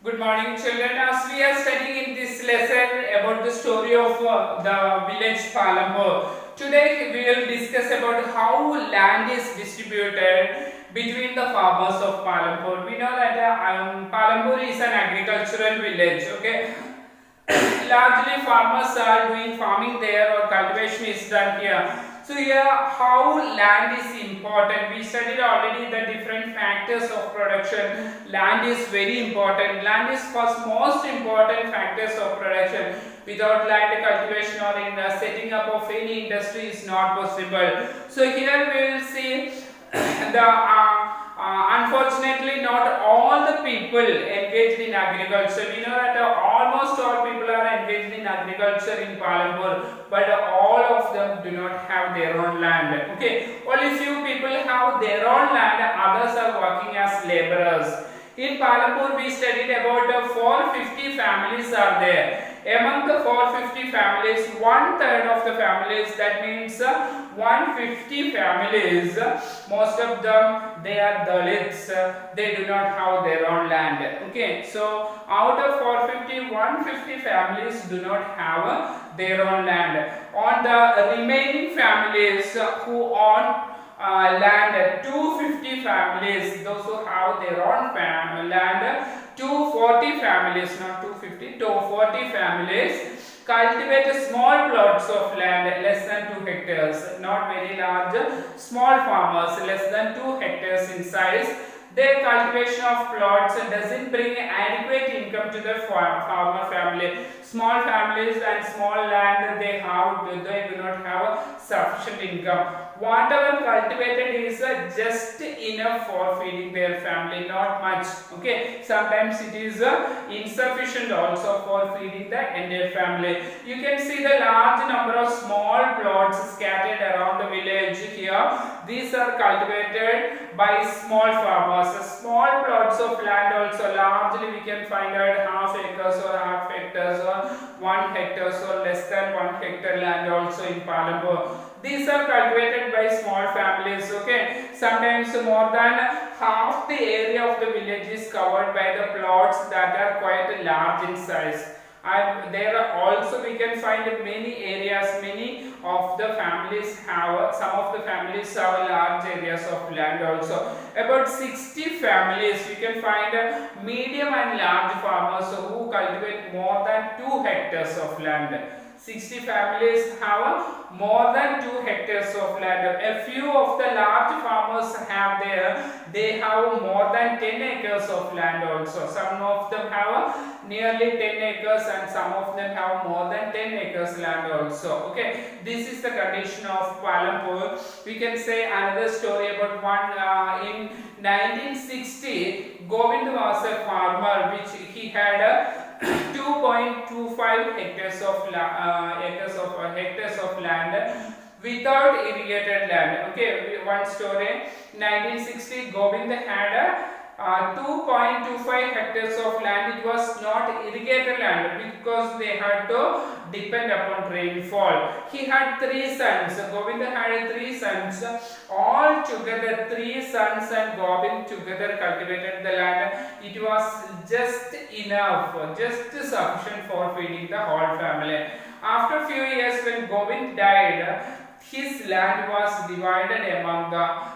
Good morning, children. As we are studying in this lesson about the story of the village Palampur, today we will discuss about how land is distributed between the farmers of Palampur. We know that Palampur is an agricultural village. Okay, largely farmers are doing farming there or cultivation is done here. So here how land is important. We studied already the different factors of production. Land is very important. Land is first most important factors of production. Without land cultivation or in the setting up of any industry is not possible. So here we will see the unfortunately not all the people engaged in agriculture. We know that almost all people are engaged in agriculture in Palampur, but all of them do not have their own land. Okay, only few people have their own land, others are working as laborers. In Palampur we studied about 450 families are there. Among the 450 families, one third of the families, that means 150 families, most of them they are Dalits, they do not have their own land. Okay, so out of 450, 150 families do not have their own land. On the remaining families who own land, 250 families, those who have their own land, 240 families, not 250, 240 families cultivate small plots of land less than 2 hectares, not very large, small farmers less than 2 hectares in size. Their cultivation of plots doesn't bring adequate income to the farmer family. Small families and small land they do not have sufficient income. Whatever cultivated is just enough for feeding their family, not much. Okay, sometimes it is insufficient also for feeding the entire family. You can see the large number of small plots scattered around the village here. These are cultivated by small farmers. Small plots of land also, largely we can find out half acres or half hectares or 1 hectare or less than 1 hectare land also in Palampur. These are cultivated by small families. Okay, sometimes more than half the area of the village is covered by the plots that are quite large in size. And there are also we can find many areas, many of the families have, some of the families have large areas of land also. About 60 families you can find medium and large farmers who cultivate more than 2 hectares of land. 60 families have more than 2 hectares of land. A few of the large farmers have they have more than 10 acres of land also. Some of them have nearly 10 acres and some of them have more than 10 acres land also. Okay, this is the condition of Palampur. We can say another story about one in 1960 Govind was a farmer which he had 2.25 hectares of land without irrigated land. Okay, one story. 1960, Govind had 2.25 hectares of land. It was not irrigated land because they had to depend upon rainfall. He had 3 sons. Govind had 3 sons. All together, 3 sons and Govind together cultivated the land. It was just enough, just sufficient for feeding the whole family. After few years, when Govind died, his land was divided among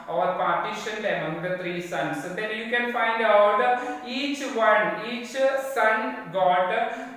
or partitioned among the 3 sons. So then you can find out each son got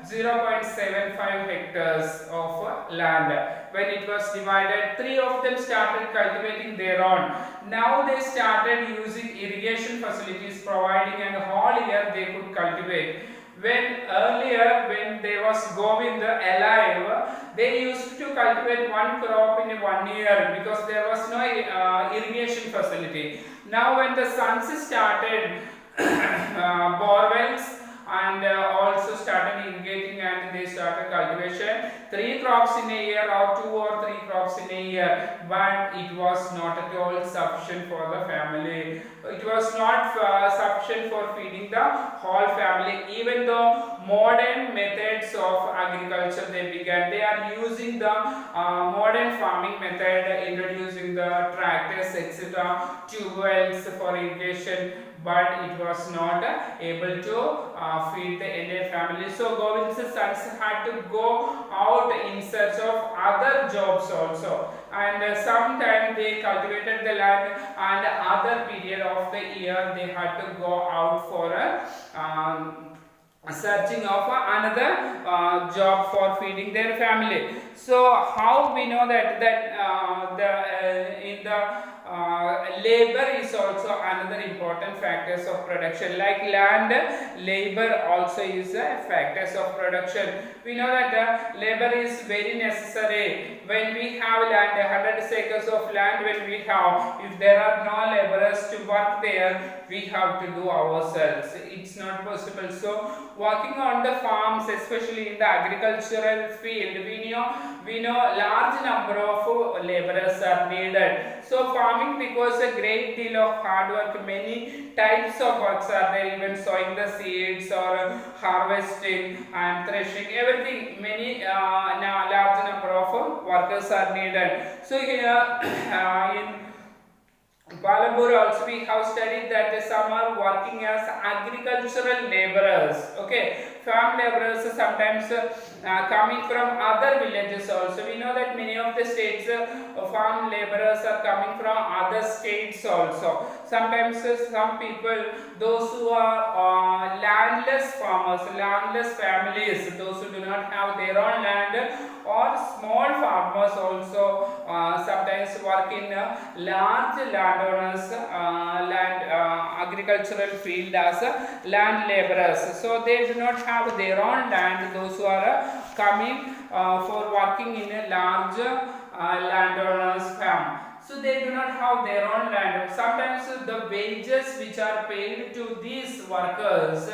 0.75 hectares of land. When it was divided, 3 of them started cultivating their own. Now they started using irrigation facilities, providing a whole year they could cultivate. When earlier, when there was Govind alive, they used to cultivate one crop in 1 year because there was no irrigation facility. Now when the sons started borewells and also started irrigating and they started cultivation, 3 crops in a year or 2 or 3 crops in a year, but it was not at all sufficient for the family. It was not sufficient for feeding the whole family. Even though modern methods of agriculture they began, they are using the modern farming method, introducing the tractors etc, tube wells for irrigation, but it was not able to feed the entire family. So Govind's sons had to go out in search of other jobs also, and sometime they cultivated the land, and other period of the year they had to go out for a searching of another job for feeding their family. So how we know that in the labor is also another important factors of production, like land labor also is a factors of production. We know that labor is very necessary when we have land, 100 acres of land. When we have, if there are no laborers to work there, we have to do ourselves. It's not possible. So working on the farms, especially in the agricultural field, we know large number of laborers are needed. So farming requires a great deal of hard work. Many types of works are there, even sowing the seeds or harvesting and threshing, everything. Many large number of workers are needed. So here in Palambur also we have studied that some are working as agricultural laborers. Okay, farm laborers sometimes coming from other villages also. We know that many of the states farm laborers are coming from other states also. Sometimes some people, those who are landless farmers, landless families, those who do not have their own land, or small farmers also sometimes work in large landowners agricultural field as land laborers. So they do not have their own land, those who are coming for working in a large landowners farm. So they do not have their own land. Sometimes the wages which are paid to these workers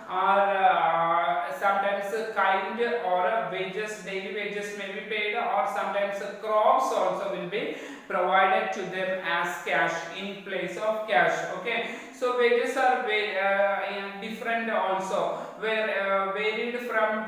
are sometimes kind, or wages, daily wages may be paid, or sometimes crops also will be provided to them as cash, in place of cash. Okay, so wages are different also, where varied from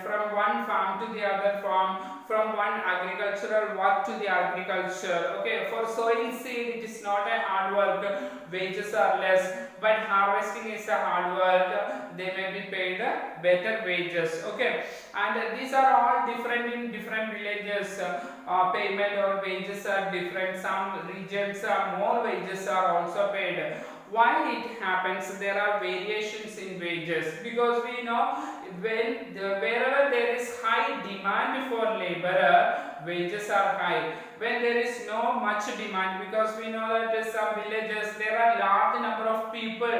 from one farm to the other farm, from one agricultural work to the agriculture. Okay, for sowing seed it is not a hard work, wages are less, but harvesting is a hard work, they may be paid better wages. Okay, and these are all different in different villages. Payment or wages are different. Some regions more wages are also paid. Why it happens? There are variations in wages, because we know wherever there is high demand for laborer, wages are high. When there is no much demand, because we know that in some villages there are large number of people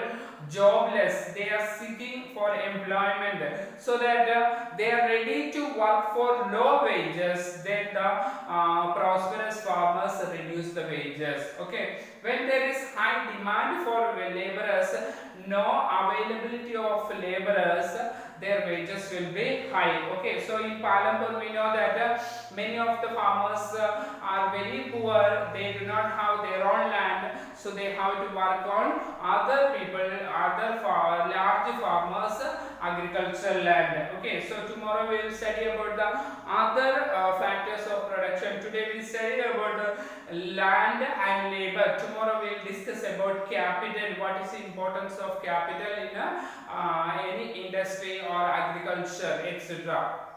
jobless, they are seeking for employment, so that they are ready to work for low wages. Then the prosperous farmers reduce the wages. Okay, when there is high demand for laborers, no availability of laborers, their wages will be high. Okay, so in Palambur we know that many of the farmers are very poor, they do not have their own land, so they have to work on other people, large farmers agricultural land. Okay, so tomorrow we will study about the other factors of production. Today we study about land and labor. Tomorrow we will discuss about capital, what is the importance of capital in any industry or agriculture, etc.